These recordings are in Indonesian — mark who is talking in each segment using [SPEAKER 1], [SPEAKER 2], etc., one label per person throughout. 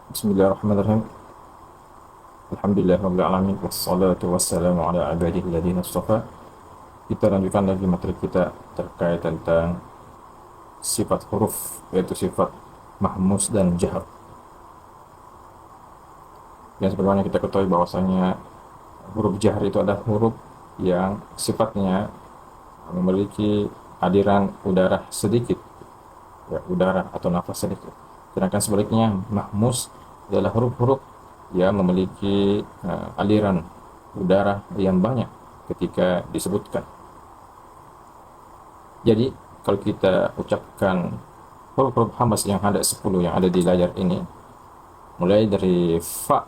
[SPEAKER 1] Bismillahirrahmanirrahim. Alhamdulillahirabbil alamin wassalatu wassalamu ala ibadihi alladziina istafa. Kita lanjutkan lagi materi kita terkait tentang sifat huruf, yaitu sifat mahmus dan jahar. Yang sebagaimana kita ketahui bahwasanya huruf jahar itu adalah huruf yang sifatnya memiliki aliran udara sedikit, ya, udara atau nafas sedikit. Sedangkan sebaliknya mahmus adalah huruf-huruf yang memiliki aliran udara yang banyak ketika disebutkan. Jadi kalau kita ucapkan huruf-huruf hamas yang ada 10 yang ada di layar ini, mulai dari fa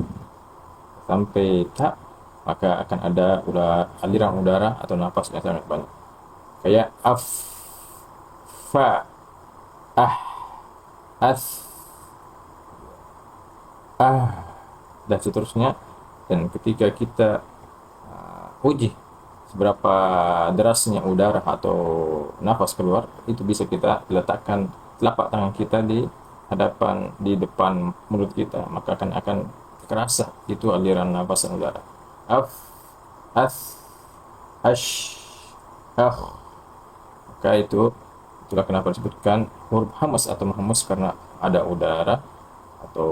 [SPEAKER 1] sampai ta, maka akan ada aliran udara atau nafas yang sangat banyak. Kayak af, fa, ah, as, dan seterusnya. Dan ketika kita uji seberapa derasnya udara atau nafas keluar, itu bisa kita letakkan telapak tangan kita di depan mulut kita, maka akan terasa itu aliran nafas dan udara. Af, as, ash, ah. Maka itulah kenapa disebutkan huruf hamas atau mahmus, karena ada udara atau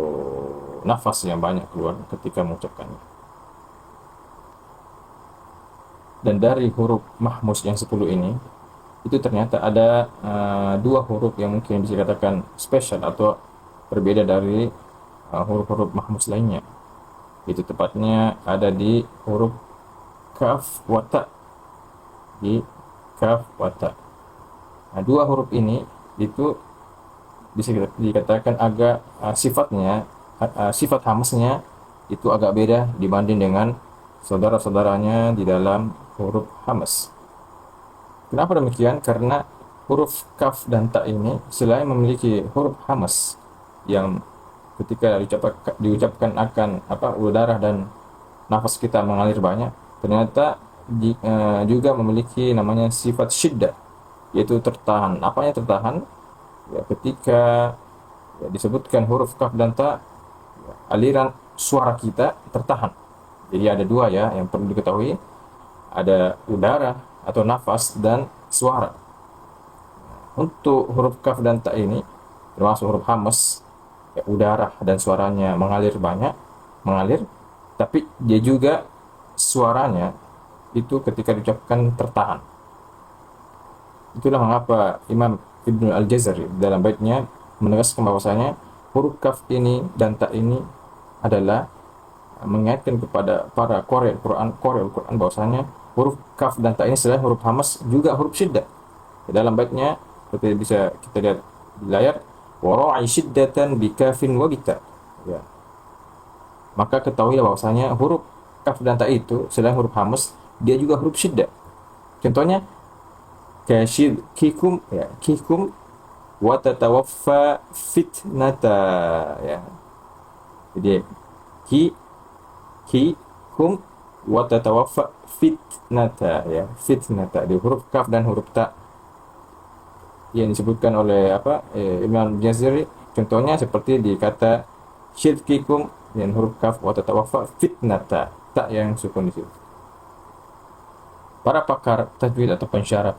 [SPEAKER 1] nafas yang banyak keluar ketika mengucapkannya. Dan dari huruf mahmus yang 10 ini, itu ternyata ada dua huruf yang mungkin bisa dikatakan spesial atau berbeda dari huruf-huruf mahmus lainnya. Itu tepatnya ada di huruf kaf wata, di kaf wata. Nah, dua huruf ini itu bisa dikatakan agak sifat hamasnya itu agak beda dibanding dengan saudara-saudaranya di dalam huruf hamas. Kenapa demikian? Karena huruf kaf dan ta ini selain memiliki huruf hamas yang ketika diucapkan akan udara dan nafas kita mengalir banyak, ternyata juga memiliki namanya sifat syiddah, yaitu tertahan. Apanya tertahan? Ya, ketika disebutkan huruf kaf dan ta, aliran suara kita tertahan. Jadi ada dua ya yang perlu diketahui, ada udara atau nafas dan suara. Untuk huruf kaf dan ta ini termasuk huruf hamas, ya, udara dan suaranya mengalir, tapi dia juga suaranya itu ketika diucapkan tertahan. Itulah mengapa Imam Ibnu Al-Jazari dalam baitnya menegaskan bahwasanya huruf kaf ini dan ta ini adalah mengingatkan kepada para qari Al-Quran bahwasanya huruf kaf dan ta ini selain huruf hamas juga huruf syiddah. Dalam baitnya seperti bisa kita lihat di layar, wara'i syiddatan bi kafin wa bita. Ya. Maka ketahuilah bahwasanya huruf kaf dan ta itu selain huruf hamas dia juga huruf syiddah. Contohnya kasyid kikum, ya, kikum wa tatawaffa fitnata, ya. Jadi ki kum wa tatawaffa fitnata, ya, fitnata di huruf kaf dan huruf ta yang disebutkan oleh Imam Jazari. Contohnya seperti di kata syirkikum dan huruf kaf wa tatawaffa fitnata, ta yang sukun di situ. Para pakar tajwid atau pensyarah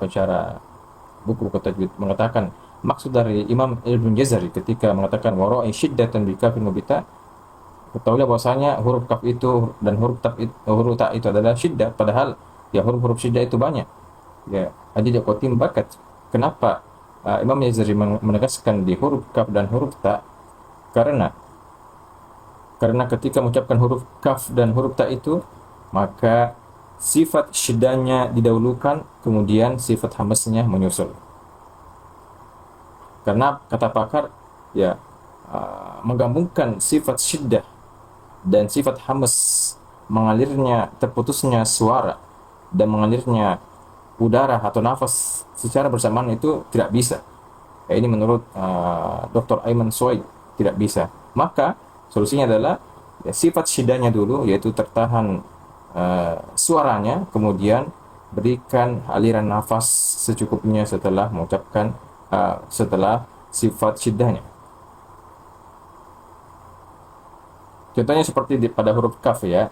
[SPEAKER 1] buku-buku tajwid mengatakan maksud dari Imam Ibn Jazari ketika mengatakan wara'i syiddatan bi kafin wa bita, ketahuilah bahwasanya huruf kaf itu dan huruf ta itu adalah syiddah, padahal ya huruf-huruf syiddah itu banyak. Ya, hadid qatim bakat. Kenapa Imam Jazari menegaskan di huruf kaf dan huruf ta? Karena ketika mengucapkan huruf kaf dan huruf ta itu, maka sifat syiddahnya didahulukan, kemudian sifat hamasnya menyusul. Karena kata pakar, ya, menggabungkan sifat syiddah dan sifat hamas, mengalirnya terputusnya suara dan mengalirnya udara atau nafas secara bersamaan itu tidak bisa. Ya, ini menurut Dr. Ayman Suwaid tidak bisa. Maka solusinya adalah ya, sifat syiddahnya dulu, yaitu tertahan suaranya, kemudian berikan aliran nafas secukupnya setelah mengucapkan setelah sifat syiddahnya. Contohnya seperti pada huruf kaf ya.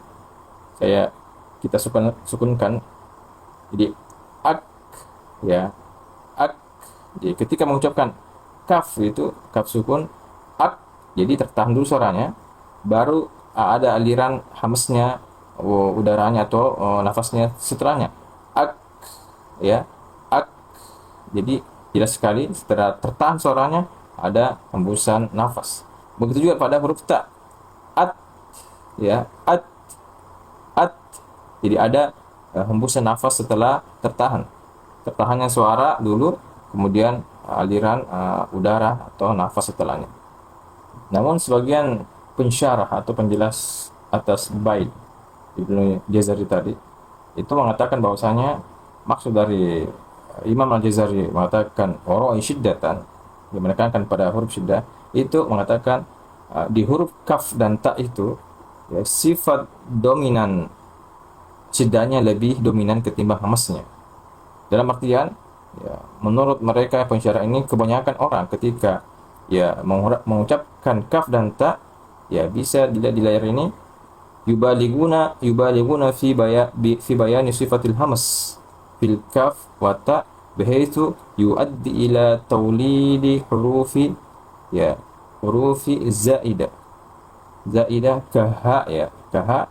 [SPEAKER 1] Kita sukunkan. Jadi ak ya, ak. Jadi ketika mengucapkan kaf itu kaf sukun ak, jadi tertahan dulu suaranya, baru ada aliran hamsnya, udaranya atau nafasnya setelahnya. Ak ya, ak. Jadi jelas sekali setelah tertahan suaranya ada hembusan nafas. Begitu juga pada huruf ta. At ya, at. Jadi ada hembusan nafas setelah tertahan. Tertahannya suara dulu, kemudian aliran udara atau nafas setelahnya. Namun sebagian pensyarah atau penjelas atas bait Ibnu Jazari tadi itu mengatakan bahwasanya maksud dari Imam Al-Jazari mengatakan wara'i syiddatan, yang menekankan pada huruf syiddah, itu mengatakan di huruf kaf dan ta itu ya, sifat dominan syiddahnya lebih dominan ketimbang hamasnya. Dalam artian ya, menurut mereka pensyarah ini, kebanyakan orang ketika ya mengucapkan kaf dan ta, ya bisa dilihat di layar ini, yubaliguna fi bayani sifatil hamas fil kaf wa ta bihaitsu yuaddi ila tawlidi hurufi zaidah kaha ya, kaha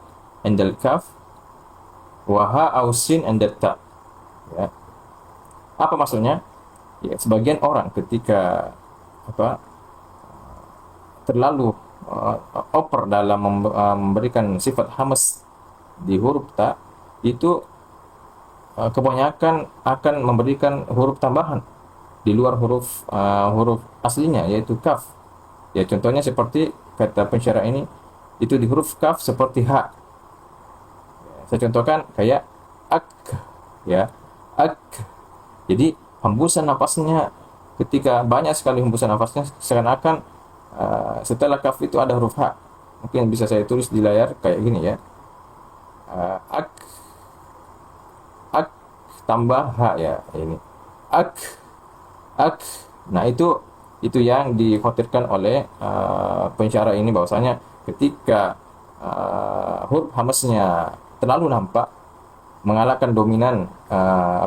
[SPEAKER 1] indal kaf wa ha au sin indal ta ya. Apa maksudnya? Ya, sebagian orang ketika terlalu over dalam memberikan sifat hamas di huruf ta, itu kebanyakan akan memberikan huruf tambahan di luar huruf aslinya, yaitu kaf. Ya, contohnya seperti kata pensyarah ini, itu di huruf kaf seperti ha. Saya contohkan kayak ak ya, ak. Jadi hembusan nafasnya, ketika banyak sekali hembusan nafasnya, seakan-akan setelah kaf itu ada huruf ha. Mungkin bisa saya tulis di layar kayak gini ya, ak, ak tambah ha ya, ini ak, ak. Nah itu yang dikhawatirkan oleh pensyarah ini, bahwasanya ketika huruf hamasnya terlalu nampak mengalahkan dominan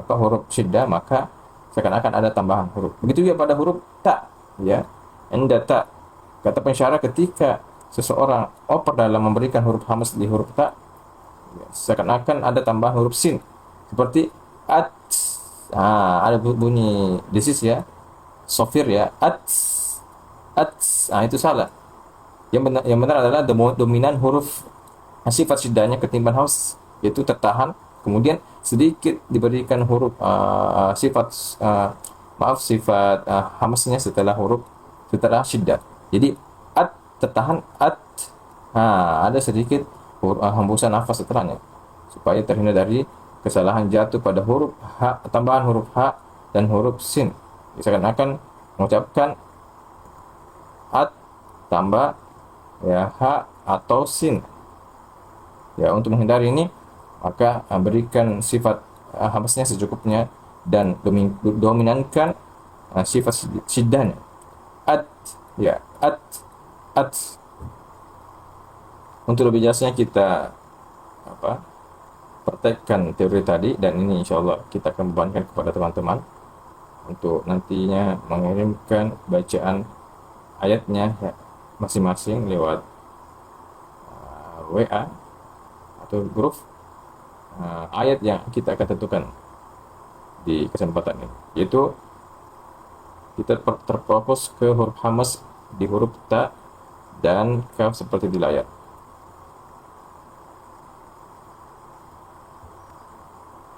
[SPEAKER 1] huruf syiddah, maka seakan-akan ada tambahan huruf. Begitu juga pada huruf ta ya, enda ta. Kata pensyarah, ketika seseorang oper dalam memberikan huruf hamas di huruf ta, ya, seakan-akan ada tambahan huruf sin seperti at. Ada bunyi desis ya, sofir ya, at. Itu salah. Yang benar adalah dominan huruf sifat syiddahnya ketimbang hamas, yaitu tertahan, kemudian sedikit diberikan huruf sifat hamasnya setelah syiddah. Jadi at tertahan, at, ada sedikit hembusan nafas setelahnya, supaya terhindar dari kesalahan jatuh pada huruf ha, tambahan huruf ha dan huruf sin. Seakan-akan mengucapkan at tambah ya ha atau sin. Ya, untuk menghindari ini, maka berikan sifat hamasnya secukupnya dan dominankan sifat syiddahnya. At ya, at. Untuk lebih jelasnya kita praktekkan teori tadi, dan ini insya Allah kita akan bebankan kepada teman-teman untuk nantinya mengirimkan bacaan ayatnya ya, masing-masing lewat WA atau grup ayat yang kita akan tentukan di kesempatan ini, yaitu kita terfokus ke huruf hamas di huruf ta dan kaf seperti di layar.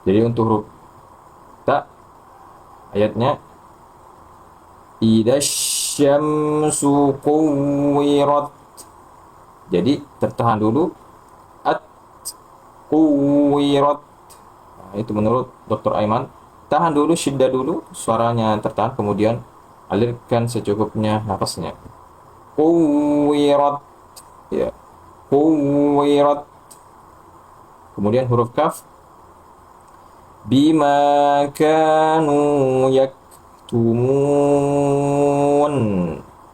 [SPEAKER 1] Jadi untuk huruf ta, ayatnya idza syamsu kuwirat. Jadi tertahan dulu, at kuwirat. Itu menurut Dr. Aiman. Tahan dulu, syiddah dulu, suaranya tertahan, kemudian alirkan secukupnya nafasnya. Kuwirat ya, kuwirat. Kemudian huruf kaf, bima kanu yaktumun.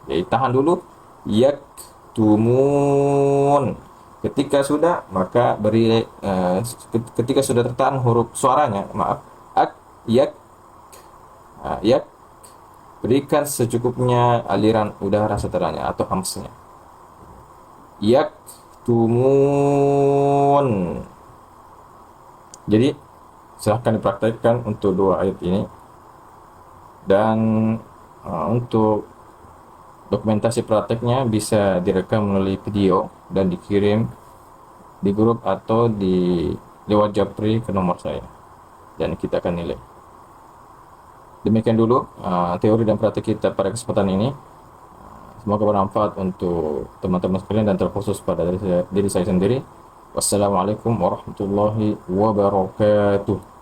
[SPEAKER 1] Jadi tahan dulu, yaktumun. Ketika sudah, maka beri ketika sudah tertahan huruf suaranya, maaf, yak, yak, berikan secukupnya aliran udara setelahnya atau hamsnya. Yaktumun. Jadi silahkan dipraktekkan untuk dua ayat ini, dan untuk dokumentasi prakteknya bisa direkam melalui video dan dikirim di grup atau di lewat japri ke nomor saya, dan kita akan nilai. Demikian dulu teori dan praktek kita pada kesempatan ini. Semoga bermanfaat untuk teman-teman sekalian dan terkhusus pada diri saya sendiri. Wassalamualaikum warahmatullahi wabarakatuh.